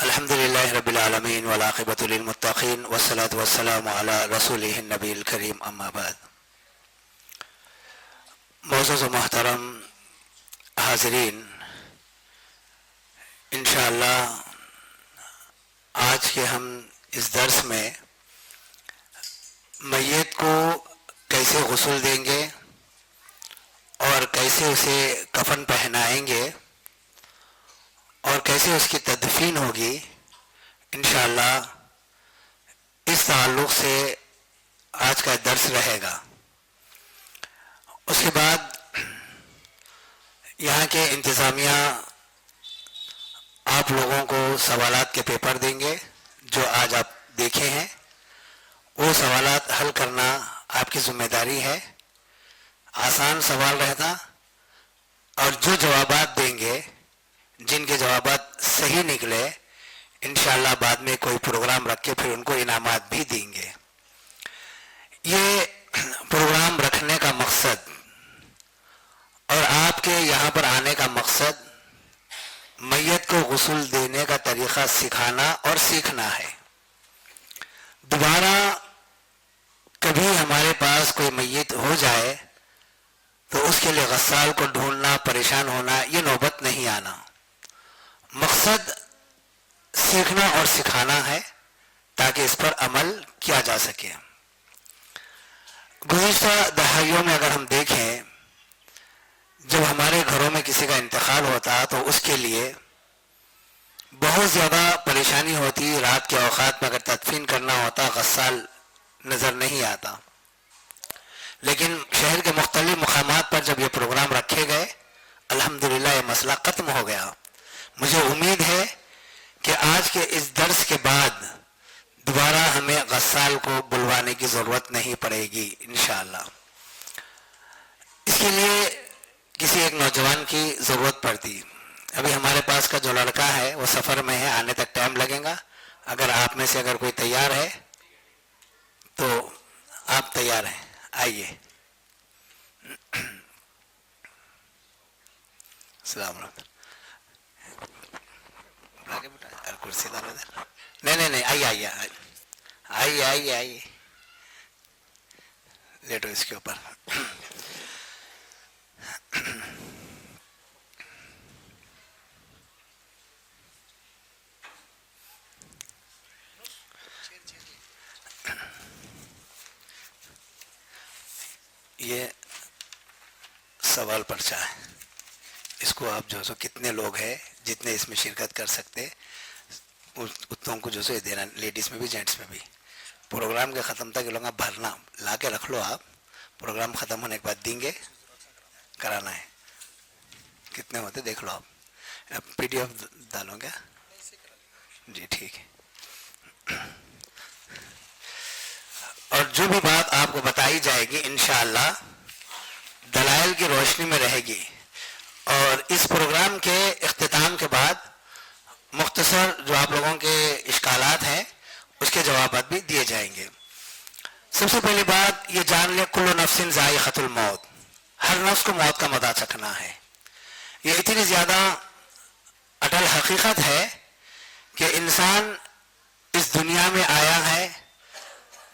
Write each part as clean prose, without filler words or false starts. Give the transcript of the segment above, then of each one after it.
الحمدللہ رب العالمین والعاقبۃ للمتقین والصلاۃ والسلام علی رسولہ النبی الکریم اما بعد. معزز و محترم حاضرین، انشاءاللہ آج کے ہم اس درس میں میت کو کیسے غسل دیں گے اور کیسے اسے کفن پہنائیں گے اور کیسے اس کی تدفین ہوگی، انشاءاللہ اس تعلق سے آج کا درس رہے گا. اس کے بعد یہاں کے انتظامیہ آپ لوگوں کو سوالات کے پیپر دیں گے جو آج آپ دیکھے ہیں. وہ سوالات حل کرنا آپ کی ذمہ داری ہے. آسان سوال رہتا اور جو جوابات دیں گے، جن کے جوابات صحیح نکلے، انشاءاللہ بعد میں کوئی پروگرام رکھ کے پھر ان کو انعامات بھی دیں گے. یہ پروگرام رکھنے کا مقصد اور آپ کے یہاں پر آنے کا مقصد میت کو غسل دینے کا طریقہ سکھانا اور سیکھنا ہے. دوبارہ کبھی ہمارے پاس کوئی میت ہو جائے تو اس کے لیے غسال کو ڈھونڈنا، پریشان ہونا، یہ نوبت نہیں آنا. مقصد سیکھنا اور سکھانا ہے تاکہ اس پر عمل کیا جا سکے. گزشتہ دہائیوں میں اگر ہم دیکھیں، جب ہمارے گھروں میں کسی کا انتقال ہوتا تو اس کے لیے بہت زیادہ پریشانی ہوتی. رات کے اوقات میں اگر تدفین کرنا ہوتا غسال نظر نہیں آتا. لیکن شہر کے مختلف مقامات پر جب یہ پروگرام رکھے گئے، الحمدللہ یہ مسئلہ ختم ہو گیا. مجھے امید ہے کہ آج کے اس درس کے بعد دوبارہ ہمیں غسال کو بلوانے کی ضرورت نہیں پڑے گی انشاءاللہ. اس کے لیے کسی ایک نوجوان کی ضرورت پڑتی. ابھی ہمارے پاس کا جو لڑکا ہے وہ سفر میں ہے، آنے تک ٹائم لگے گا. اگر آپ میں سے اگر کوئی تیار ہے تو آپ تیار ہیں، آئیے. السلام علیکم. کرسی دار نہیں آئیے آئیے آئیے آئیے آئیے لیٹو اس کے اوپر. یہ سوال پرچہ ہے، اس کو آپ جو سو کتنے لوگ ہیں جتنے اس میں شرکت کر سکتے اتنوں کو جو سو یہ دینا، لیڈیز میں بھی جینٹس میں بھی. پروگرام کے ختم تک یہ لوگ بھرنا لا کے رکھ لو. آپ پروگرام ختم ہونے کے بعد دیں گے، کرانا ہے. کتنے ہوتے دیکھ لو. آپ پی ڈی ایف ڈالو گے؟ جی ٹھیک ہے. اور جو بھی بات آپ کو بتائی جائے گی انشاءاللہ دلائل کی روشنی میں رہے گی. اور اس پروگرام کے اختتام کے بعد مختصر جو آپ لوگوں کے اشکالات ہیں اس کے جوابات بھی دیے جائیں گے. سب سے پہلی بات یہ جان لیں، کل نفس ذائقۃ الموت، ہر نفس کو موت کا مزہ چکھنا ہے. یہ اتنی زیادہ اٹل حقیقت ہے کہ انسان اس دنیا میں آیا ہے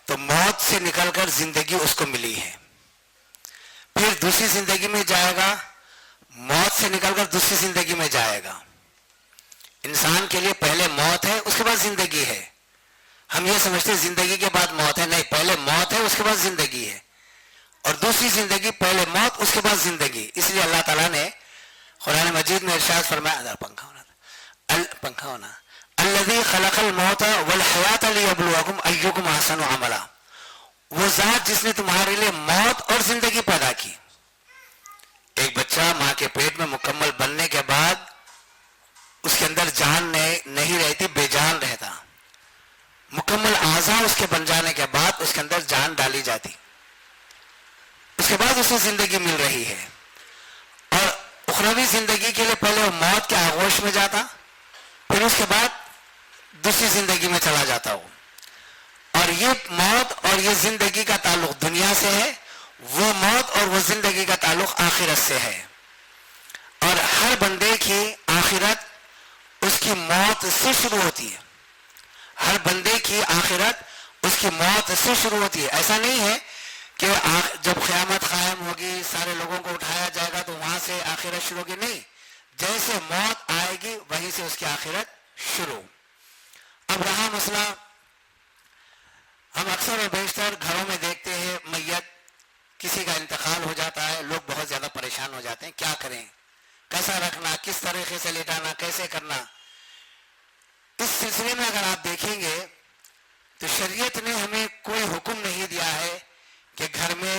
تو موت سے نکل کر زندگی اس کو ملی ہے. پھر دوسری زندگی میں جائے گا، موت سے نکل کر دوسری زندگی میں جائے گا. انسان کے لیے پہلے موت ہے، اس کے بعد زندگی ہے. ہم یہ سمجھتے ہیں زندگی کے بعد موت ہے، نہیں، پہلے موت ہے اس کے بعد زندگی ہے. اور دوسری زندگی پہلے موت اس کے بعد زندگی. اس لیے اللہ تعالیٰ نے قرآن مجید میں ارشاد فرمایا، پنکھا ہونا الذی خلق الموت والحیات لیبلوکم ایکم احسن عملا. وہ ذات جس نے تمہارے لیے موت اور زندگی پیدا کی. ایک بچہ ماں کے پیٹ میں مکمل بننے کے بعد اس کے اندر جان نہیں رہتی، بے جان رہتا. مکمل اعضاء اس کے بن جانے کے بعد اس کے اندر جان ڈالی جاتی. اس کے بعد اسے زندگی مل رہی ہے. اور اخروی زندگی کے لیے پہلے وہ موت کے آغوش میں جاتا، پھر اس کے بعد دوسری زندگی میں چلا جاتا ہو. اور یہ موت اور یہ زندگی کا تعلق دنیا سے ہے، وہ موت اور وہ زندگی کا تعلق آخرت سے ہے. اور ہر بندے کی آخرت اس کی موت سے شروع ہوتی ہے. ہر بندے کی آخرت اس کی موت سے شروع ہوتی ہے. ایسا نہیں ہے کہ جب قیامت قائم ہوگی سارے لوگوں کو اٹھایا جائے گا تو وہاں سے آخرت شروع ہوگی. نہیں, جیسے موت آئے گی وہیں سے اس کی آخرت شروع. اب رہا مسئلہ, ہم اکثر و بیشتر گھروں میں دیکھتے ہیں میت کسی کا انتقال ہو جاتا ہے, لوگ بہت زیادہ پریشان ہو جاتے ہیں, کیا کریں, کیسا رکھنا, کس طریقے سے لٹانا, کیسے کرنا. اس سلسلے میں اگر آپ دیکھیں گے تو شریعت نے ہمیں کوئی حکم نہیں دیا ہے کہ گھر میں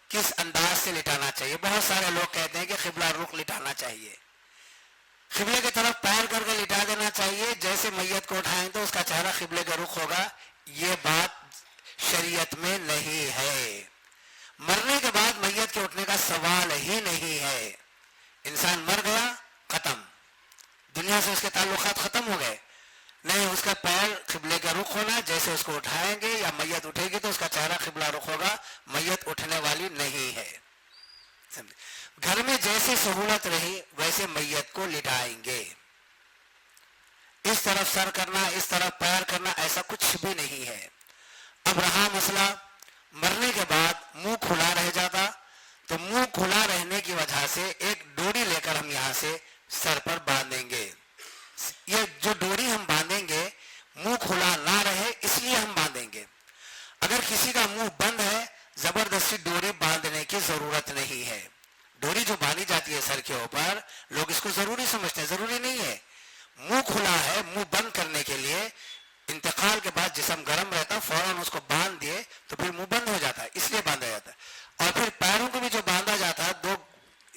کس انداز سے لٹانا چاہیے. بہت سارے لوگ کہتے ہیں کہ قبلہ رخ لٹانا چاہیے, قبلے کی طرف پیر کر کے لٹا دینا چاہیے, جیسے میت کو اٹھائیں تو اس کا چہرہ قبلے کا رخ ہوگا. یہ بات شریعت میں نہیں ہے. مرنے کے بعد میت کے اٹھنے کا سوال ہی نہیں ہے. انسان مر گیا, ختم, دنیا سے اس کے تعلقات ختم ہو گئے. نہیں, اس کا پیر قبلے کا رخ ہونا, جیسے اس کو اٹھائیں گے یا میت اٹھے گی تو اس کا چہرہ قبلہ رخ ہوگا. میت اٹھنے والی نہیں ہے. گھر میں جیسی سہولت رہی ویسے میت کو لٹائیں گے. اس طرف سر کرنا, اس طرف پیر کرنا, ایسا کچھ بھی نہیں ہے. اب رہا مسئلہ مرنے کے بعد منہ کھلا رہ جاتا, تو منہ کھلا رہنے کی وجہ سے ایک ڈوری لے کر ہم یہاں سے سر پر باندھیں گے. یہ جو ڈوری ہم باندھیں گے منہ کھلا نہ رہے اس لیے ہم باندھیں گے. اگر کسی کا منہ بند ہے زبردستی ڈوری باندھنے کی ضرورت نہیں ہے. ڈوری جو باندھی جاتی ہے سر کے اوپر لوگ اس کو ضروری سمجھتے ہیں, ضروری نہیں ہے. منہ کھلا ہے, منہ بند کرنے کے لیے انتقال کے بعد جسم گرم رہتا, فوراً اس کو باندھ دیے تو پھر منہ بند ہو جاتا ہے, اس لیے باندھا جاتا ہے. اور پھر پیروں کو بھی جو باندھا جاتا ہے, دو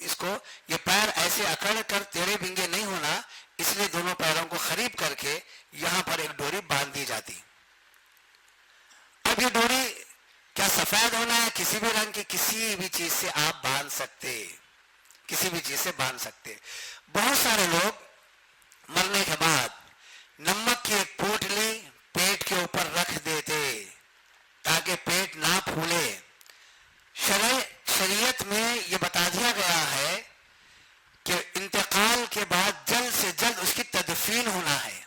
اس کو یہ پیر ایسے اکڑ کر تیرے بنگے نہیں ہونا, اس لیے دونوں پیروں کو قریب کر کے یہاں پر ایک ڈوری باندھ دی جاتی. اب یہ ڈوری کیا سفید ہونا ہے, کسی بھی رنگ کی, کسی بھی چیز سے آپ باندھ سکتے, کسی بھی چیز سے باندھ سکتے. بہت سارے لوگ مرنے کے بعد نمک کی ایک پوٹلی پیٹ کے اوپر رکھ دیتے تاکہ پیٹ نہ پھولے. شریعت میں یہ بتا دیا گیا ہے کہ انتقال کے بعد جلد سے جلد اس کی تدفین ہونا ہے.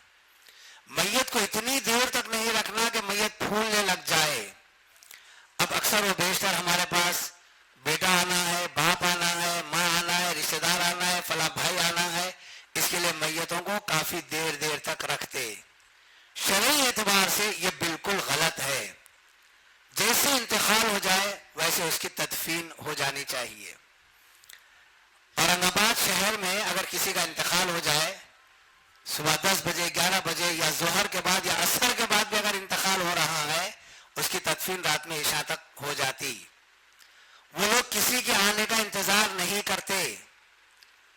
میت کو اتنی دیر تک نہیں رکھنا کہ میت پھولنے لگ جائے. اب اکثر و بیشتر ہمارے پاس بیٹا آنا ہے, باپ آنا ہے, ماں آنا ہے, رشتہ دار آنا ہے, فلاں بھائی آنا ہے, اس کے لیے میتوں کو کافی دیر دیر تک رکھتے. شرعی اعتبار سے یہ بالکل غلط ہے. جیسے انتقال ہو جائے ویسے اس کی تدفین ہو جانی چاہیے. اورنگ آباد شہر میں اگر کسی کا انتقال ہو جائے صبح 10 بجے 11 بجے یا ظہر کے بعد یا عصر کے بعد بھی اگر انتقال ہو رہا ہے اس کی تدفین رات میں عشاء تک ہو جاتی. وہ لوگ کسی کے آنے کا انتظار نہیں کرتے.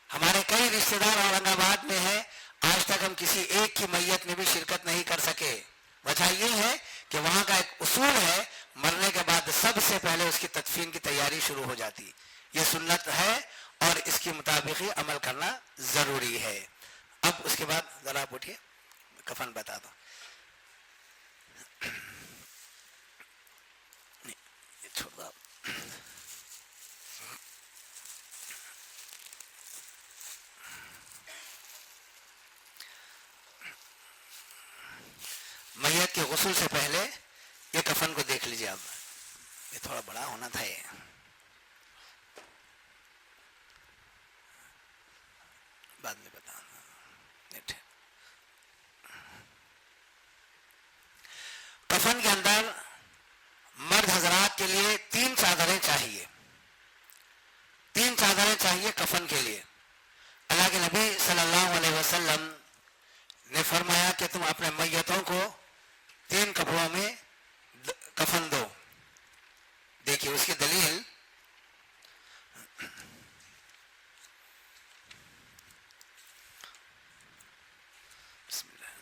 ہمارے کئی رشتہ دار اورنگ آباد میں ہیں, آج تک ہم کسی ایک کی میت میں بھی شرکت نہیں کر سکے. وجہ یہ ہے کہ وہاں کا ایک اصول ہے, مرنے کے بعد سب سے پہلے اس کی تدفین کی تیاری شروع ہو جاتی. یہ سنت ہے اور اس کے مطابق ہی عمل کرنا ضروری ہے. اب اس کے بعد ذرا آپ اٹھیے, کفن بتا دو. چھوڑ دو. میت کے غسل سے پہلے یہ کفن کو دیکھ لیجیے. آپ یہ تھوڑا بڑا ہونا تھا, یہ بعد میں بتا. کفن کے اندر مرد حضرات کے لیے 3 چادریں چاہیے. 3 چادریں چاہیے کفن کے لیے. اللہ کے نبی صلی اللہ علیہ وسلم نے فرمایا کہ تم اپنے میتوں کو 3 کپڑوں میں کفن دو. دیکھیے اس کی دلیل, بسم اللہ.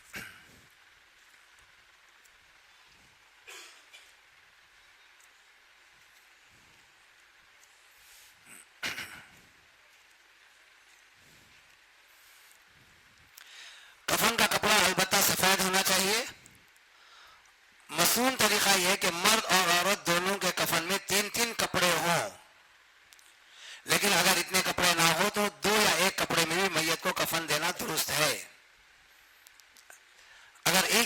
کفن کا کپڑا البتہ سفید ہونا چاہیے. مصنون طریقہ یہ ہے کہ مرد اور عورت دونوں کے کفن میں 3 کپڑے ہوں, لیکن اگر اتنے کپڑے نہ ہو تو 2 یا 1 کپڑے میں بھی میت کو کفن دینا درست ہے.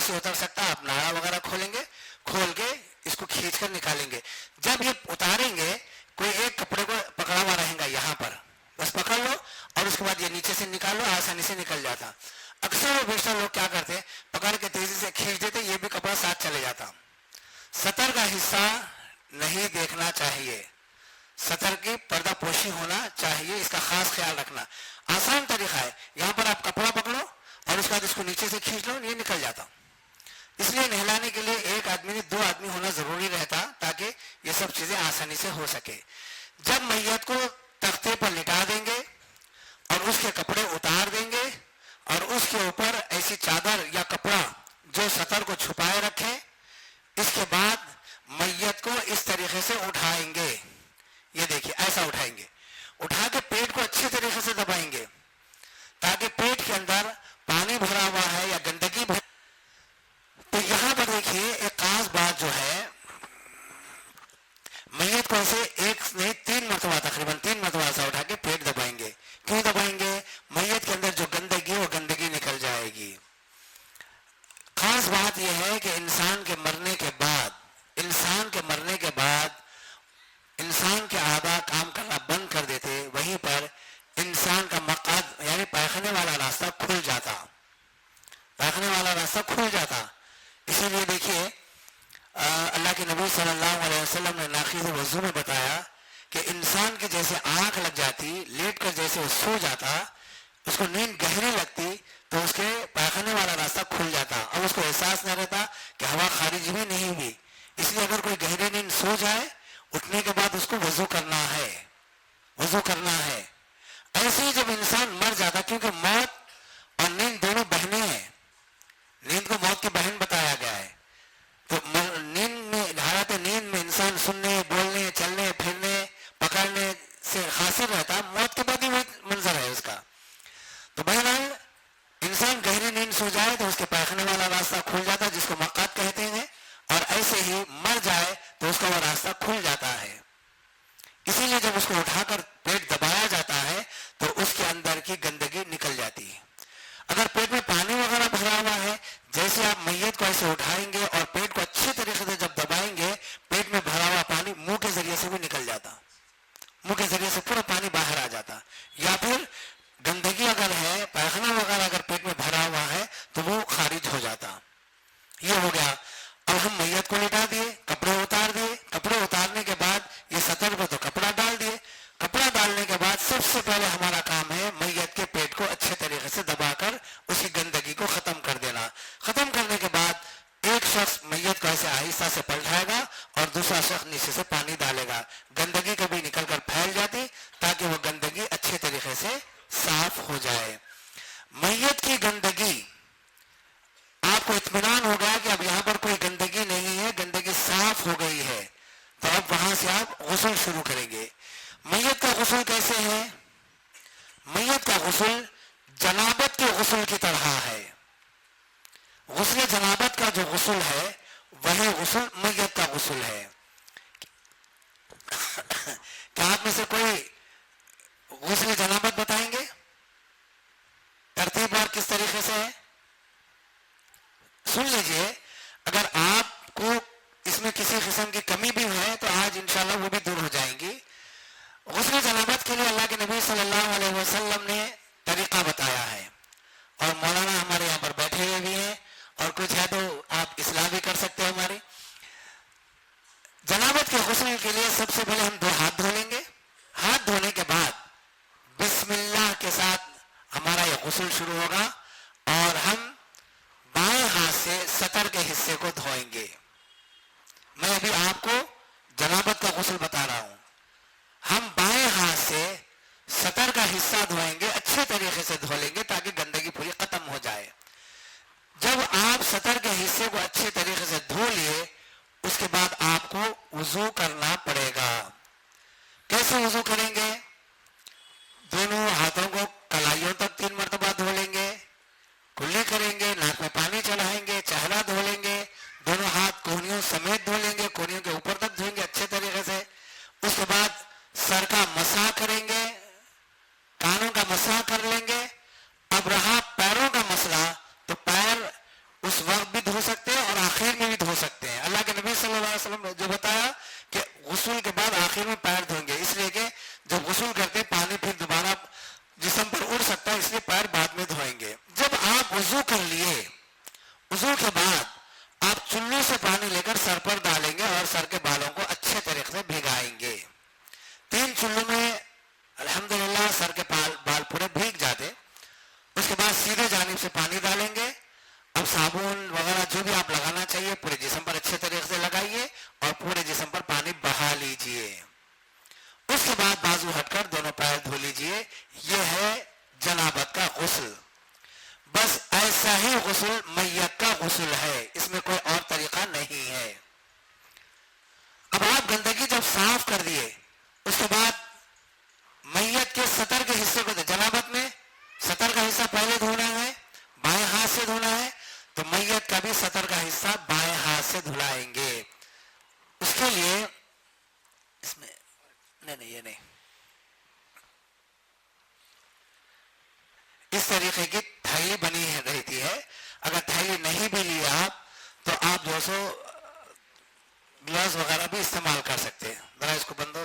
نہیں سے اتر سکتا آپ ناڑا وغیرہ کھولیں گے, کھول کے اس کو کھینچ کر نکالیں گے. جب یہ اتاریں گے کوئی ایک کپڑے کو پکڑا ہوا رہے گا یہاں پر, بس پکڑ لو اور اس کے بعد یہ نیچے سے نکالو, آسانی سے نکل جاتا. اکثر و بیشتر لوگ کیا کرتے, پکڑ کے تیزی سے کھینچ دیتے, یہ بھی کپڑا ساتھ چلے جاتا. سطر کا حصہ نہیں دیکھنا چاہیے, سطر کی پردہ پوشی ہونا چاہیے, اس کا خاص خیال رکھنا. آسان طریقہ ہے, یہاں پر آپ کپڑا پکڑو اور اس کے بعد اس کو نیچے سے کھینچ لو, یہ نکل جاتا. اس لیے نہلانے کے لیے ایک آدمی نہیں 2 آدمی ہونا ضروری رہتا تاکہ یہ سب چیزیں آسانی سے ہو سکے. جب میت کو تختے پر لٹا دیں گے اور اس کے کپڑے اتار دیں گے اور اس کے اوپر ایسی چادر یا کپڑا جو سطر کو چھپائے رکھے, اس کے بعد میت کو اس طریقے سے اٹھائیں گے. یہ دیکھیے ایسا اٹھائیں گے, اٹھا کے پیٹ کو اچھی طریقے سے دبائیں گے تاکہ پیٹ کے اندر پانی بھرا ہوا ہے یا گندگی بھر. تو یہاں پر دیکھیے ایک خاص بات جو ہے, میت کو ایسے ایک نہیں 3 مرتبہ تقریباً 3 مرتبہ ایسا اٹھا کے پیٹ دبائیں گے. کیوں دبائیں گے؟ میت کے اندر جو گندگی وہ گندگی نکل جائے گی. خاص بات یہ ہے کہ انسان کے مرنے کے بعد انسان کے اعضاء کام کرنا بند کر دیتے, وہیں پر انسان کا مقعد یعنی پائخانے والا راستہ کھل جاتا. اسی لیے دیکھیے اللہ کے نبی صلی اللہ علیہ وسلم نے ناقض وضو میں بتایا کہ انسان کی جیسے آنکھ لگ جاتی, لیٹ کر جیسے وہ سو جاتا, اس کو نیند گہری لگتی تو اس کے پائخانے والا راستہ کھل جاتا. اب اس کو احساس نہ رہتا کہ ہوا خارج بھی نہیں ہوئی. اس لیے اگر کوئی گہری نیند سو جائے, اٹھنے کے بعد اس کو وضو کرنا ہے. ایسے ہی جب انسان مر جاتا, کیونکہ موت اور نیند دونوں بہنیں ہیں, نیند کو موت کی بہن بتایا گیا ہے, تو حالت نیند میں انسان سننے, بولنے, چلنے, پھرنے, پکڑنے سے حاصل رہتا, موت کے بعد ہی منظر ہے اس کا. تو بہرحال انسان گہری نیند سو جائے تو اس کے پائخانے والا راستہ کھل جاتا ہے جس کو مقعد کہتے ہیں, اور ایسے ہی مر جائے تو اس کا وہ راستہ کھل جاتا ہے. اسی لیے جب اس کو اٹھا کر پیٹ دبایا جاتا ہے تو اس کے اندر کی گندگی نکل جاتی ہے. اگر پیٹ میں پانی وغیرہ بھرا ہوا ہے, جیسے آپ میت کو ایسے اٹھائیں گے اور پیٹ کو اچھی طریقے سے جب دبائیں گے, پیٹ میں بھرا ہوا پانی منہ کے ذریعے سے بھی نکل جاتا, منہ کے ذریعے سے پورا پانی باہر آ جاتا. یا پھر گندگی اگر ہے, پائخانہ وغیرہ اگر پیٹ میں بھرا ہوا ہے تو وہ خارج ہو جاتا. یہ ہو گیا. اب ہم میت کو لٹا دیے, کپڑے اتار دیے, کپڑے اتارنے کے بعد یہ سطر پہ تو کپڑا ڈال دیے. کپڑا ڈالنے کے بعد سب سے پہلے ہمارا کام ہے میت کے پیٹ کو اچھے طریقے سے دبا کر اس کی گندگی کو ختم کر دینا. ختم کرنے کے بعد ایک شخص میت کو ایسے آہستہ سے پلٹائے گا اور دوسرا شخص نیچے سے پانی ڈالے گا. گندگی کبھی نکل کر پھیل جاتی تاکہ وہ گندگی اچھے طریقے سے صاف ہو جائے. میت کی گندگی, آپ کو اطمینان ہوگا کہ اب یہاں پر کوئی گندگی نہیں ہے, گندگی صاف ہو گئی ہے, تو اب وہاں سے آپ غسل شروع کریں گے. میت کا غسل کیسے ہے؟ میت کا غسل جنابت کے غسل کی طرح ہے. غسل جنابت کا جو غسل ہے وہی غسل میت کا غسل ہے. کیا آپ میں سے کوئی غسل جنابت بتائیں گے؟ ترتیب بار کس طریقے سے ہے سن لیجئے. اگر آپ کو اس میں کسی قسم کی کمی بھی ہے تو آج انشاءاللہ وہ بھی دور ہو جائیں گی. غسل جنابت کے لیے اللہ کے نبی صلی اللہ علیہ وسلم نے طریقہ بتایا ہے, اور مولانا ہمارے یہاں پر بیٹھے ہوئے بھی ہیں, اور کچھ ہے تو آپ اصلاح بھی کر سکتے ہیں ہماری. جنابت کے غسل کے لیے سب سے پہلے ہم 2 ہاتھ دھو لیں گے. ہاتھ دھونے کے بعد بسم اللہ کے ساتھ ہمارا یہ غسل شروع ہوگا, اور ہم بائیں ہاتھ سے سطر کے حصے کو دھوئیں گے. میں ابھی آپ کو جنابت کا غسل بتا رہا ہوں. ہم بائیں ہاتھ سے سطر کا حصہ دھوئیں گے, اچھے طریقے سے دھو لیں گے تاکہ گندگی پوری ختم ہو جائے. جب آپ سطر کے حصے کو اچھے طریقے سے دھو لیے, اس کے بعد آپ کو وضو کرنا پڑے گا. کیسے وضو کریں گے؟ دونوں ہاتھوں کو کلائیوں تک 3 مرتبہ دھو لیں گے, کلی کریں گے, ناک میں پانی چڑھائیں گے, چہرہ دھو لیں گے, دونوں ہاتھ کونیوں سمیت دھو لیں گے, کونیوں کے اوپر تک دھوئیں گے اچھے طریقے سے. اس کے بعد سر کا مسح کریں گے, کانوں کا مسح کر لیں گے. اب رہا پیروں کا مسئلہ, تو پیر اس وقت بھی دھو کر لیے. وضو کے بعد آپ چلو سے پانی لے کر سر پر ڈالیں گے اور سر کے بالوں کو اچھے طریقے سے بھگائیں گے. 3 چلو میں الحمدللہ سر کے بال پورے بھیگ جاتے. اس کے بعد سیدھے جانب سے پانی ڈالیں گے. اب صابن وغیرہ جو بھی آپ لگانا چاہیے پورے جسم پر اچھے طریقے سے لگائیے اور پورے جسم پر پانی بہا لیجئے. اس کے بعد بازو ہٹ کر دونوں پیر دھو لیجئے. یہ ہے جنابت کا غسل. بس ایسا ہی غسل میت کا غسل ہے, اس میں کوئی اور طریقہ نہیں ہے. اب آپ گندگی جب صاف کر دیے اس کے بعد میت کے سطر کے حصے کو, جنابت میں سطر کا حصہ پہلے دھونا ہے, بائیں ہاتھ سے دھونا ہے, تو میت کا بھی سطر کا حصہ بائیں ہاتھ سے دھلائیں گے. اس کے لیے اس میں نہیں یہ نہیں, اس طریقے کی تھیلی بنی رہتی ہے. اگر تھیلی نہیں بھی لی آپ تو آپ جو سو گلاس وغیرہ بھی استعمال کر سکتے ہیں. ذرا اس کو بند ہو,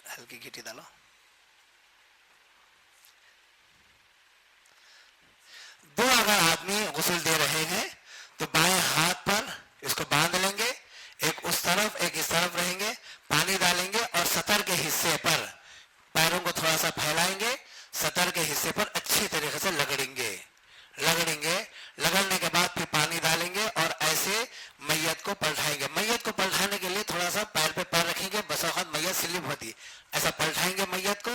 ہلکی گیٹی ڈالو. دو اگر آدمی غسل دے رہے ہیں تو بائیں ہاتھ پر اس کو باندھ لیں گے, ایک اس طرف ایک اس طرف رہیں گے, پانی ڈالیں گے اور سطر کے حصے پر پیروں کو تھوڑا سا پھیلائیں گے, سطر کے حصے پر اچھی طریقے سے رگڑیں گے. رگڑنے کے بعد پھر پانی ڈالیں گے اور ایسے میت کو پلٹائیں گے. میت کو پلٹانے کے لیے تھوڑا سا پیر پہ پیر رکھیں گے, بس اوقات میت سلپ ہوتی ہے, ایسا پلٹائیں گے میت کو,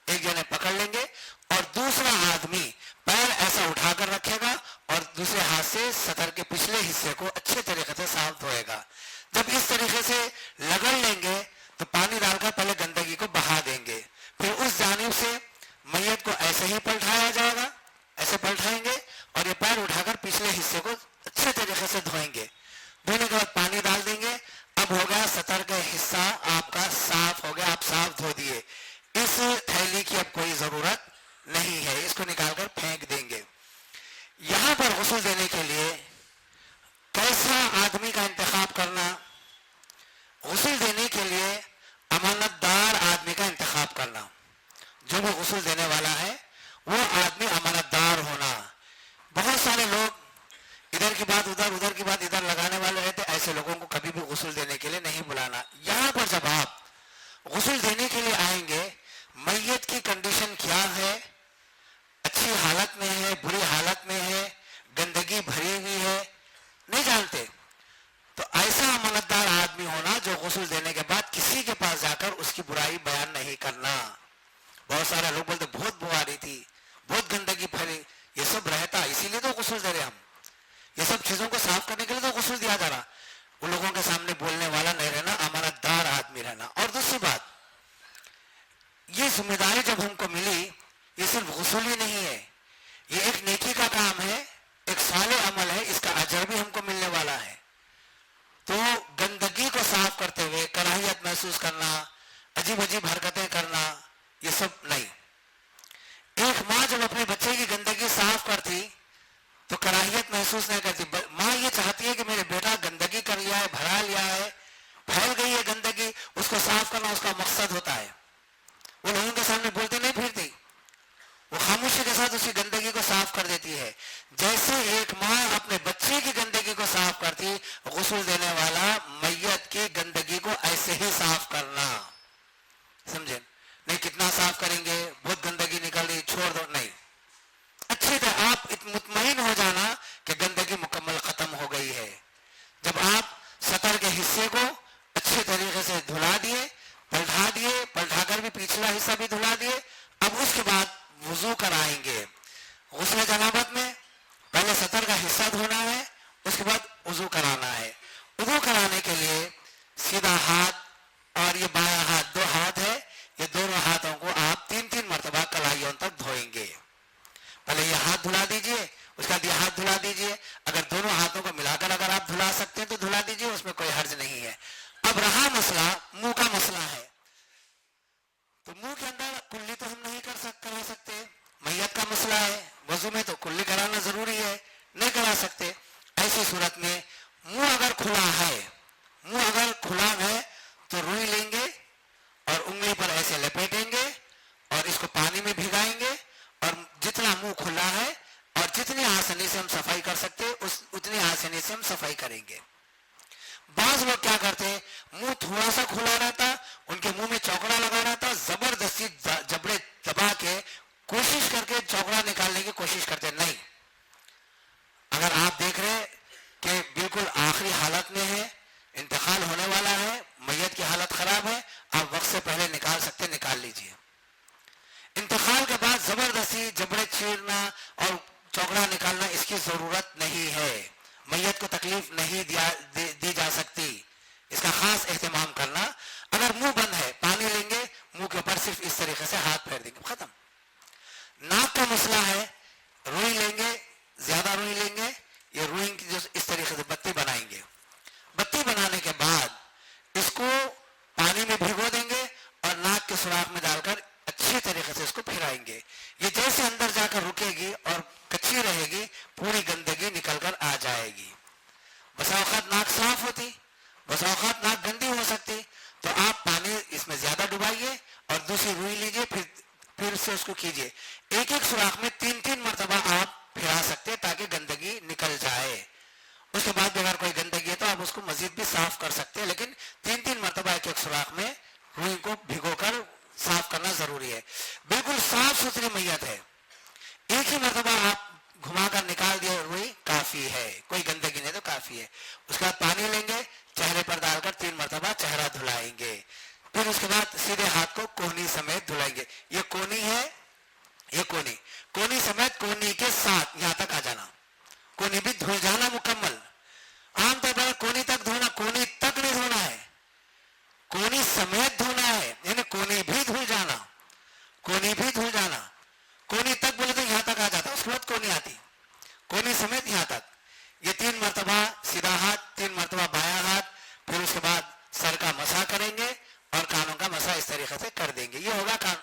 ایک جنے پکڑ لیں گے اور دوسرا آدمی پیر ایسا اٹھا کر رکھے گا اور دوسرے ہاتھ سے سطر کے پچھلے حصے کو اچھے طریقے سے صاف دھوئے گا. جب اس طریقے سے رگڑ لیں گے تو پانی ڈال کر پہلے گندگی کو بہا دیں گے, پھر اس جانب سے میت کو ایسے ہی پلٹایا جائے گا, ایسے پلٹائیں گے اور یہ پیر اٹھا کر پچھلے حصے کو اچھے طریقے سے دھوئیں گے. دھونے کے بعد پانی ڈال دیں گے. اب ہو گیا سطر کا حصہ آپ کا صاف ہو گیا, آپ صاف دھو دیے. اس تھیلی کی اب کوئی ضرورت نہیں ہے, اس کو نکال کر پھینک دیں گے. یہاں پر غسل دینے کے لیے کیسا آدمی کا انتخاب کرنا؟ غسل دینے کے لیے امانت دار آدمی کا انتخاب کرنا. جو بھی غسل دینے والا ہے وہ آدمی امانت دار ہونا. بہت سارے لوگ ادھر کی بات ادھر, ادھر کی بات ادھر لگانے والے رہتے, ایسے لوگوں کو کبھی بھی غسل دینے کے لیے نہیں بلانا. یہاں پر جب آپ غسل دینے کے لیے آئیں گے, میت کی کنڈیشن کیا ہے, اچھی حالت میں ہے, بری حالت میں ہے, گندگی بھری ہوئی ہے, نہیں جانتے, تو ایسا امانت دار آدمی ہونا جو غسل دینے کے بعد کسی کے پاس جا کر اس کی برائی بیان نہیں کرنا. بہت سارے لوگ بولتے بہت بو آ رہی تھی, بہت گندگی پھیلی, یہ سب رہتا اسی لیے تو غسل دے رہے ہم, یہ سب چیزوں کو صاف کرنے کے لیے تو غسل دیا جا رہا. ان لوگوں کے سامنے بولنے والا نہیں رہنا, امانت دار آدمی رہنا. اور دوسری بات, یہ ذمہ داری جب ہم کو ملی, یہ صرف غسل ہی نہیں ہے, یہ ایک نیکی کا کام ہے, ایک صالح عمل ہے, اس کا اجر بھی ہم کو ملنے والا ہے. تو گندگی کو صاف کرتے ہوئے کراہیت محسوس کرنا, عجیب عجیب حرکتیں کرنا, یہ سب نہیں. ایک ماں جب اپنے بچے کی گندگی صاف کرتی تو کراہیت محسوس نہیں کرتی. ماں یہ چاہتی ہے کہ میرے بیٹا گندگی کر لیا ہے, بھرا لیا ہے, پھیل گئی ہے گندگی, اس کو صاف کرنا اس کا مقصد ہوتا ہے. وہ لوگوں کے سامنے بولتے نہیں پھرتی, وہ خاموشی کے ساتھ اسی گندگی کو صاف کر دیتی ہے. جیسے ایک ماں اپنے بچے کی گندگی کو صاف کرتی, غسل دینے والا میت کی گندگی کو ایسے ہی صاف کرنا. سمجھے نہیں؟ کتنا صاف کریں گے, بہت گندگی نکل رہی, چھوڑ دو, نہیں. اچھی طرح آپ مطمئن ہو جانا کہ گندگی مکمل ختم ہو گئی ہے. جب آپ سطر کے حصے کو اچھے طریقے سے دھلا دیے, پلٹا دیے, پلٹا کر بھی پچھلا حصہ بھی دھلا دیے, اب اس کے بعد وضو کرائیں گے. غسل جنابت میں پہلے سطر کا حصہ دھونا ہے, اس کے بعد وضو کرانا ہے. وضو کرانے کے لیے سیدھا ہاتھ اور یہ بایاں ہاتھ, دو ہاتھ ہے, یہ دونوں ہاتھوں کو آپ 3 مرتبہ کلائیوں تک دھوئیں گے. پہلے یہ ہاتھ دھلا دیجئے, اس کے بعد یہ ہاتھ دھلا دیجئے. اگر دونوں ہاتھوں کو ملا کر اگر آپ دھلا سکتے ہیں تو دھلا دیجئے, اس میں کوئی حرج نہیں ہے. اب رہا مسئلہ منہ کا مسئلہ ہے, تو منہ کے اندر کلی تو ہم نہیں کرا سکتے, میت کا مسئلہ ہے, وضو میں تو کلی کرانا ضروری ہے, نہیں کرا سکتے. ایسی صورت میں منہ اگر کھلا ہے تو روئی لیں گے اور انگلی پر ایسے لپیٹیں گے اور اس کو پانی میں بھگائیں گے, اور جتنا منہ کھلا ہے اور جتنی آسانی سے ہم صفائی پانی سے ہم صفائی کریں گے. بعض لوگ کیا کرتے ہیں, منہ تھوڑا سا کھلا رہتا, ان کے منہ میں چوکڑا لگا رہتا, زبردستی جبڑے دبا کے کوشش کر کے چوکڑا نکالنے کی کوشش کرتے. نہیں, اگر آپ دیکھ رہے کہ بالکل آخری حالت میں ہے, انتقال ہونے والا ہے, میت کی حالت خراب ہے, آپ وقت سے پہلے نکال سکتے, نکال لیجئے. انتقال کے بعد زبردستی جبڑے چیرنا اور چوکڑا نکالنا اس کی ضرورت نہیں ہے. میت کو تکلیف نہیں دی جا سکتی, اس کا خاص اہتمام کرنا. اگر منہ بند ہے, پانی لیں گے, منہ کے اوپر صرف اس طریقے سے ہاتھ پھیر دیں گے, ختم. ناک کا مسئلہ ہے, روئی لیں گے, زیادہ روئی لیں گے, یہ روئی کی جو اس طریقے سے بتی بنائیں گے. بتی بنانے کے بعد اس کو پانی میں بھگو دیں گے اور ناک کے سوراخ میں ڈال کر اچھی طریقے سے اس کو پھرائیں گے. یہ جیسے اندر جا کر رکے گی اور کچی رہے گی, پوری گندگی نکل کر آ جائے گی. بسا اوقات ناک صاف ہوتی, بسا اوقات ناک گندی ہو سکتی, تو آپ پانی اس میں زیادہ ڈبائیے اور دوسری روئی لیجیے, پھر سے اس کو کیجیے. ایک ایک سوراخ میں 3 مرتبہ آپ پھرا سکتے تاکہ گندگی نکل جائے. اس کے بعد بھی اگر کوئی گندگی ہے تو آپ اس کو مزید بھی صاف کر سکتے ہیں, لیکن 3 مرتبہ ایک ایک سوراخ میں روئی کو بھگو کر صاف کرنا ضروری ہے. بالکل صاف ستھری میت ہے, ایک ہی مرتبہ آپ گھما کر نکال دیا روئی, کافی ہے, کوئی گندگی نہیں تو کافی ہے. اس کے بعد پانی لیں گے, چہرے پر ڈال کر 3 مرتبہ چہرہ دھلائیں گے. پھر اس کے بعد سیدھے ہاتھ کو کونی سمیت دھلائیں گے. یہ کونی ہے, یہ کونی سمیت کونی کے ساتھ یہاں تک آ جانا, کونی بھی دھل جانا مکمل. عام طور پر کونی تک دھونا, کونی تک نہیں دھونا ہے, کونی سمیت دھونا ہے, یعنی کونی بھی دھل جانا, کونی بھی دھل جانا. کونی تک بولے تو یہاں تک آ جاتا, اس کے بعد کونی آتی, کونی سمیت یہاں تک. یہ 3 مرتبہ سیدھا ہاتھ, 3 مرتبہ بایاں ہاتھ, پھر اس کے بعد سر کا مسح کریں گے اور کانوں کا مسح اس طریقے سے کر دیں گے. یہ ہوگا کان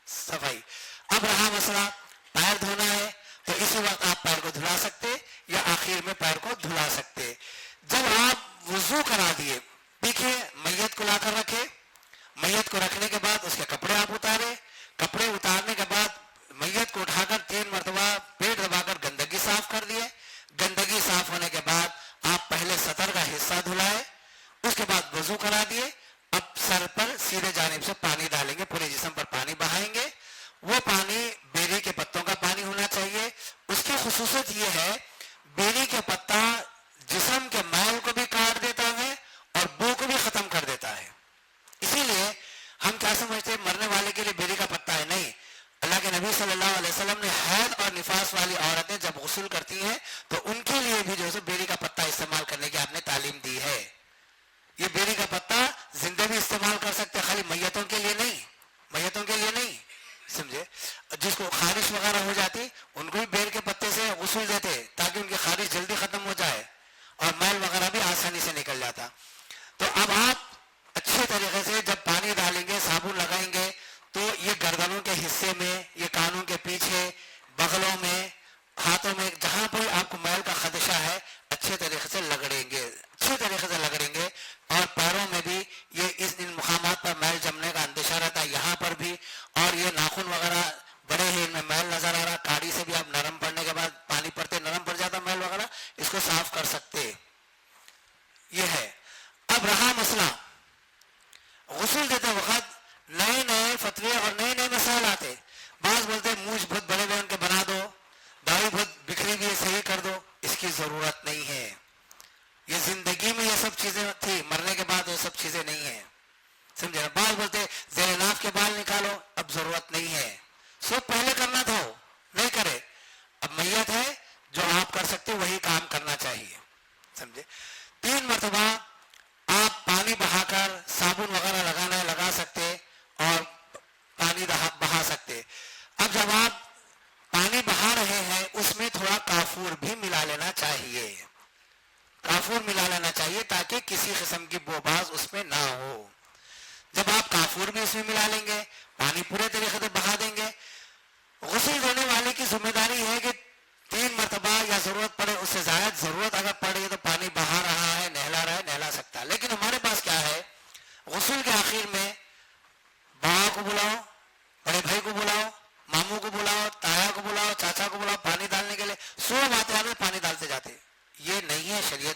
صفائی. اب رہا مسئلہ پیر دھونا ہے, تو اسی وقت آپ پیر کو دھلا سکتے یا آخر میں پیر کو دھلا سکتے. جب آپ وضو کرا دیے, دیکھیے میت کو لا کر رکھے, میت کو رکھنے کے بعد اس کے کپڑے آپ اتارے, کپڑے اتارنے کے بعد میت کو اٹھا کر 3 مرتبہ پیٹ دبا کر گندگی صاف کر دیے. گندگی صاف ہونے کے بعد آپ پہلے سطر کا حصہ دھلائے, اس کے بعد وضو کرا دیے. اب سر پر سیدھے جانب سے پانی ڈالیں گے, پورے جسم پر پانی بہائیں گے. وہ پانی بیری کے پتوں کا پانی ہونا چاہیے. اس کی خصوصیت یہ ہے, بیری کے پتا جسم کے میل کو بھی کاٹ دیتا ہے اور بو کو بھی ختم کر دیتا ہے. اسی لیے ہم کیا سمجھتے ہیں, مرنے والے کے لیے بیری کا پتا ہے. نہیں, اللہ کے نبی صلی اللہ علیہ وسلم نے حیض اور نفاس والی عورتیں جب غسل کرتی ہیں تو ان کے لیے بھی جو ہے بیری کا پتا استعمال کرنے کی آپ نے تعلیم دی ہے. یہ بیری کا پتا زندہ بھی استعمال کر سکتے, خالی میتوں کے لیے نہیں, میتوں کے لیے نہیں, سمجھے. جس کو خارش وغیرہ ہو جاتی ان کو بھی بیر کے پتے سے غسل دیتے تاکہ ان کی خارش جلدی ختم ہو جائے اور میل وغیرہ بھی آسانی سے نکل جاتا. تو اب آپ اچھے طریقے سے جب پانی ڈالیں گے, صابن لگائیں گے, تو یہ گردنوں کے حصے میں, یہ کانوں کے پیچھے, بغلوں میں, ہاتھوں میں, جہاں پر آپ کو میل کا خدشہ ہے اچھے طریقے سے لگڑیں گے, اچھے طریقے سے لگڑیں گے. اور پیروں میں بھی یہ ان مقامات پر میل جمنے کا اندیشہ رہتا ہے, یہاں پر بھی. اور یہ ناخن وغیرہ بڑے ہیں, ان میں میل نظر آ رہا, کاڑی سے بھی آپ نرم پڑنے کے بعد پانی پڑتے نرم پڑ جاتا میل وغیرہ, اس کو صاف کر سکتے. یہ ہے. اب رہا مسئلہ غسل دیتے وقت نئے نئے فتوے اور نئے نئے مسائل آتے. بعض بولتے مونچھ بہت بڑے بڑے ان کے بنا دو, داڑھی بہت بکھری ہوئی ہے صحیح کر دو. اس کی ضرورت نہیں ہے. یہ زندگی میں یہ سب چیزیں تھی, مرنے کے بعد یہ سب چیزیں نہیں ہیں, سمجھے نا. بعض بولتے زیر ناف کے بال نکالو, اب ضرورت نہیں ہے. سب پہلے کرنا تھا, نہیں کرے. اب میت ہے, جو آپ کر سکتے وہی کام کرنا چاہیے, سمجھے. 3 مرتبہ آپ پانی بہا کر صابن وغیرہ لگانا ہے لگا سکتے اور پانی بہا سکتے. اب جب آپ پانی بہا رہے ہیں اس میں تھوڑا کافور بھی ملا لینا چاہیے, کافور ملا لینا چاہیے تاکہ کسی قسم کی بوباز اس میں نہ ہو. جب آپ کافور بھی اس میں ملا لیں گے, پانی پورے طریقے سے بہا دیں گے. غسل دینے والے کی ذمہ داری ہے کہ 3 مرتبہ یا ضرورت پڑے اس سے زائد, ضرورت اگر پڑے تو پانی بہا رہا ہے, نہلا رہا ہے, نہلا سکتا ہے. لیکن ہمارے پاس کیا ہے, غسل کے آخر میں بابا کو بلاؤ, بڑے بھائی کو بلاؤ, ماموں کو بلاؤ, تایا کو بلاؤ, چاچا کو بلاؤ پانی ڈالنے کے لیے. 100 باتیں آتے پانی ڈالتے جاتے. یہ نہیں ہے شریعت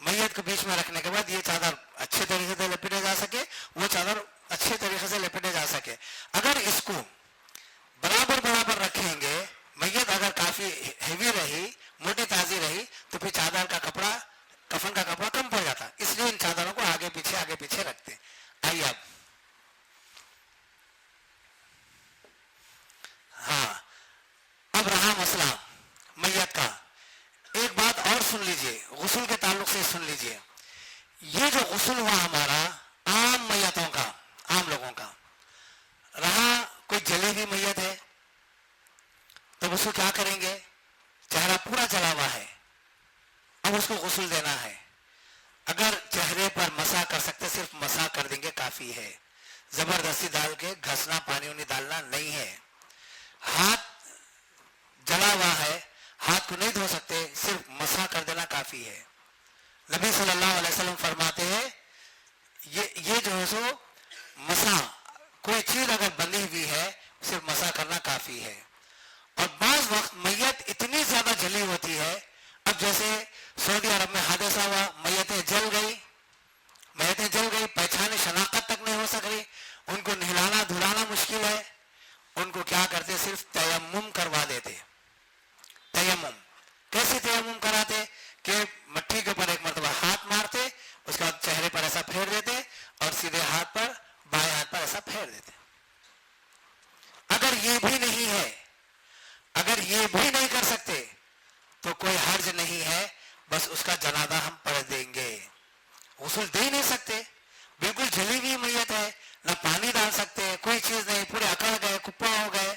میت کو بیچ میں رکھنے کے بعد یہ چادر اچھے طریقے سے لپیٹے جا سکے, وہ چادر اچھے طریقے سے لپیٹے جا سکے. اگر اس کو برابر برابر رکھیں گے, میت اگر کافی ہیوی رہی, موٹی تازی رہی, تو پھر چادر کا کپڑا, کفن کا کپڑا کم پڑ جاتا. اس لیے ان چادروں کو آگے پیچھے رکھتے. آئیے اب ہاں, اب رہا مسئلہ میت کا. ایک بات اور سن لیجئے, غسل کے تعلق سے سن لیجئے. یہ جو غسل ہوا ہمارا عام میتوں کا, عام لوگوں کا رہا, کوئی جلی ہوئی میت ہے تب اس کو کیا کریں گے؟ چہرہ پورا جلا ہوا ہے, اب اس کو غسل دینا ہے. اگر چہرے پر مسح کر سکتے, صرف مسح کر دیں گے کافی ہے. زبردستی ڈال کے گھسنا, پانی وانی ڈالنا نہیں ہے. ہاتھ جلا ہوا ہے, ہاتھ کو نہیں دھو سکتے, صرف مسح کر دینا کافی ہے. نبی صلی اللہ علیہ وسلم فرماتے ہیں یہ جو ہے سو مسح, کوئی چیز اگر بندھی ہوئی ہے صرف مسح کرنا کافی ہے. اور بعض وقت میت اتنی زیادہ جلی ہوتی ہے, اب جیسے سعودی عرب میں حادثہ ہوا, میتیں جل گئی, پہچان شناخت تک نہیں ہو سک رہی, ان کو نہلانا دھلانا مشکل ہے. ان کو کیا کرتے, صرف تیمم کروا دیتے. تیمم کیسے تیمم کراتے کہ مٹی کے اوپر ایک مرتبہ ہاتھ مارتے, اس کے بعد چہرے پر ایسا پھیر دیتے, اور سیدھے ہاتھ پر, بائیں ہاتھ پر ایسا پھیر دیتے. اگر یہ بھی نہیں ہے, اگر یہ بھی نہیں کر سکتے تو کوئی حرج نہیں ہے, بس اس کا جنازہ ہم پڑھ دیں گے. غسل دے نہیں سکتے, بالکل جلی ہوئی میت ہے, نہ پانی ڈال سکتے, کوئی چیز نہیں, پورے اکڑ گئے, کپا ہو گئے,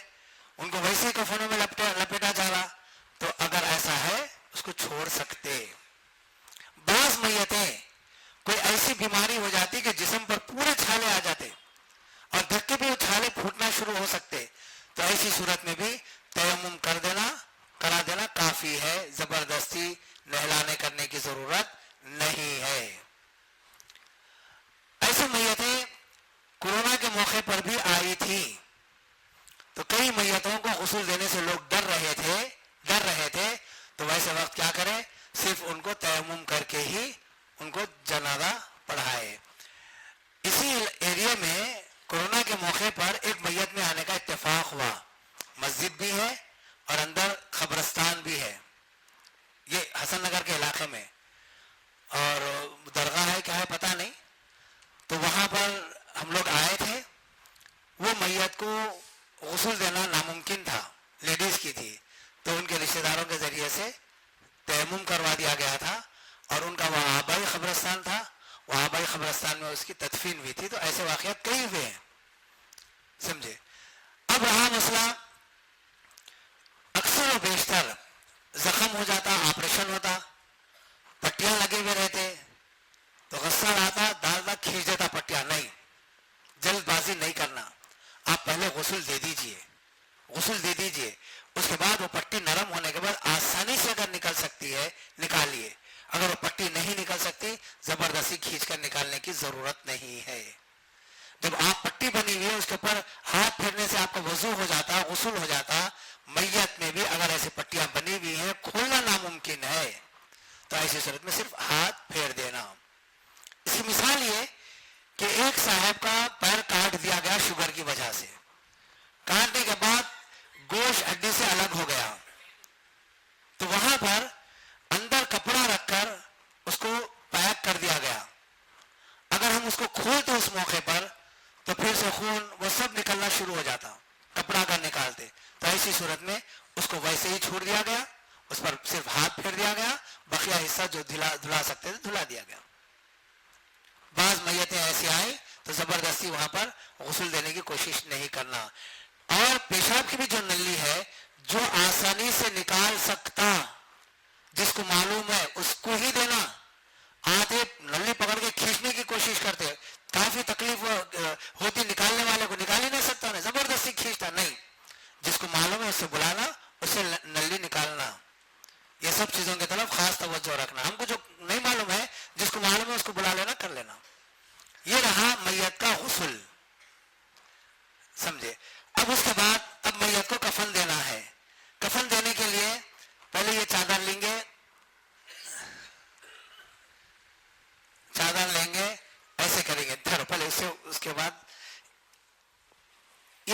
ان کو ویسے ہی کفنوں میں لپیٹا جا رہا, تو اگر ایسا ہے اس کو چھوڑ سکتے. بعض میتیں کوئی ایسی بیماری ہو جاتی کہ جسم پر پورے چھالے آ جاتے, اور دھکے بھی وہ چھالے پھوٹنا شروع ہو سکتے, تو ایسی صورت میں بھی تیمم کرا دینا کافی ہے. زبردستی نہلانے کرنے کی ضرورت نہیں ہے. ایسی میتیں کورونا کے موقع پر بھی آئی تھی, تو کئی میتوں کو غسل دینے سے لوگ ڈر رہے تھے, تو ویسے وقت کیا کریں, صرف ان کو تیمم کر کے ہی ان کو جنازہ پڑھائے. اسی ایریا میں کورونا کے موقع پر ایک میت میں آنے کا اتفاق ہوا. مسجد بھی ہے اور اندر قبرستان بھی ہے, یہ حسن نگر کے علاقے میں, اور درگاہ ہے کیا ہے پتہ نہیں. تو وہاں پر ہم لوگ آئے تھے, وہ میت کو غسل دینا ناممکن تھا, لیڈیز کی تھی, تو ان کے رشتہ داروں کے ذریعے سے تیمم کروا دیا گیا تھا, اور ان کا وہاں آبائی قبرستان تھا, وہاں آبائی قبرستان میں اس کی تدفین ہوئی تھی. تو ایسے واقعات کئی ہوئے ہیں, سمجھے. اب رہا مسئلہ, اکثر و بیشتر زخم ہو جاتا, آپریشن ہوتا, پٹیاں لگے ہوئے رہتے, تو غصہ آتا, ڈالتا, کھینچ دیتا پٹیاں. نہیں, جلد بازی نہیں کرنا, آپ پہلے غسل دے دیجئے, اس کے بعد وہ پٹی نرم ہونے کے بعد آسانی سے اگر نکل سکتی ہے نکالیے, اگر وہ پٹی نہیں نکل سکتی زبردستی کھینچ کر نکالنے کی ضرورت نہیں ہے. جب آپ پٹی بنی ہوئی ہے اس کے اوپر ہاتھ پھیرنے سے آپ کا وضو ہو جاتا, غسل ہو جاتا, میت میں بھی اگر ایسی پٹیاں بنی ہوئی ہیں, کھولنا ناممکن ہے, تو ایسی صورت میں صرف ہاتھ پھیر دینا. اس کی مثال یہ کہ ایک صاحب کا پیر کاٹ دیا گیا شوگر کی وجہ سے, کاٹنے کے بعد گوشت ہڈی سے الگ ہو گیا, تو وہاں پر اندر کپڑا رکھ کر اس کو پیک کر دیا گیا. اگر ہم اس کو کھولتے اس موقع پر تو پھر سے خون وہ سب نکلنا شروع ہو جاتا, کپڑا اگر نکالتے, تو ایسی صورت میں اس کو ویسے ہی چھوڑ دیا گیا, اس پر صرف ہاتھ پھیر دیا گیا, بقیہ حصہ جو دھلا سکتے تھے دھلا دیا گیا. بعض میتیں ایسی آئیں تو زبردستی وہاں پر غسل دینے کی کوشش نہیں کرنا. اور پیشاب کی بھی جو نلی ہے, جو آسانی سے نکال سکتا, جس کو معلوم ہے اس کو ہی دینا. آتے نلی پکڑ کے کھینچنے کی کوشش کرتے, کافی تکلیف ہوتی, نکالنے والے کو نکال ہی نہیں سکتا, نہیں زبردستی کھینچتا. نہیں, جس کو معلوم ہے اس سے بلانا, اس سے نلی نکالنا. یہ سب چیزوں کی طرف خاص توجہ رکھنا. ہم کو جو نہیں معلوم ہے, جس کو معلوم ہے اس کو بلا لینا, کر لینا. یہ رہا میت کا غسل, سمجھے. اب اس کے بعد اب میت کو کفن دینا ہے. کفن دینے کے لیے پہلے یہ چادر لیں گے,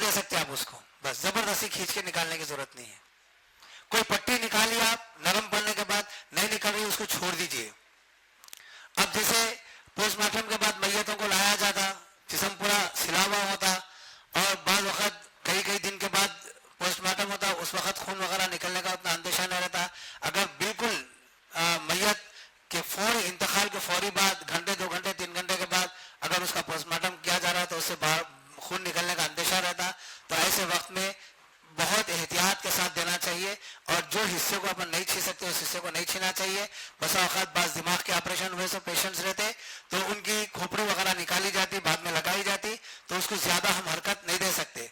دے سکتے آپ اس کو, بس زبردستی کھینچ کے نکالنے کی ضرورت نہیں ہے. کوئی پٹی نکالی آپ, نرم پڑنے کے بعد نہیں نکل رہی, اس کو چھوڑ دیجئے. اب جیسے پوسٹ مارٹم کے بعد میتوں کو لایا جاتا, جسم پورا سلا ہوا ہوتا, اور بعض وقت کئی دن کے بعد پوسٹ مارٹم ہوتا, اس وقت خون وغیرہ نکلنے کا اتنا اندیشہ نہیں رہتا. اگر بالکل میت کے فوری انتقال کے فوری بعد گھنٹے 2 گھنٹے 3 گھنٹے کے بعد اگر اس کا پوسٹ مارٹم کیا جا رہا ہے تو اس سے خون نکلنے کا اندیشہ رہتا, تو ایسے وقت میں بہت احتیاط کے ساتھ دینا چاہیے. اور جو حصے کو اپن نہیں چھین سکتے اس حصے کو نہیں چھینا چاہیے. بسا اوقات بعض دماغ کے آپریشن ہوئے سے پیشنٹس رہتے تو ان کی کھوپڑی وغیرہ نکالی جاتی, بعد میں لگائی جاتی, تو اس کو زیادہ ہم حرکت نہیں دے سکتے.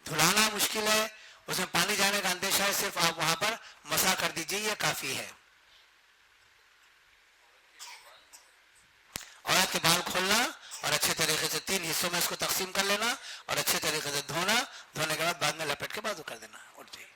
دھلانا مشکل ہے, اس میں پانی جانے کا اندیشہ ہے, صرف آپ وہاں پر مسح کر دیجیے, یہ کافی ہے. عورت کے بال کھولنا اور اچھے طریقے سے 3 حصوں میں اس کو تقسیم کر لینا اور اچھے طریقے سے دھونا, دھونے کے بعد میں لپیٹ کے بازو کر دینا. اٹھ جائیے.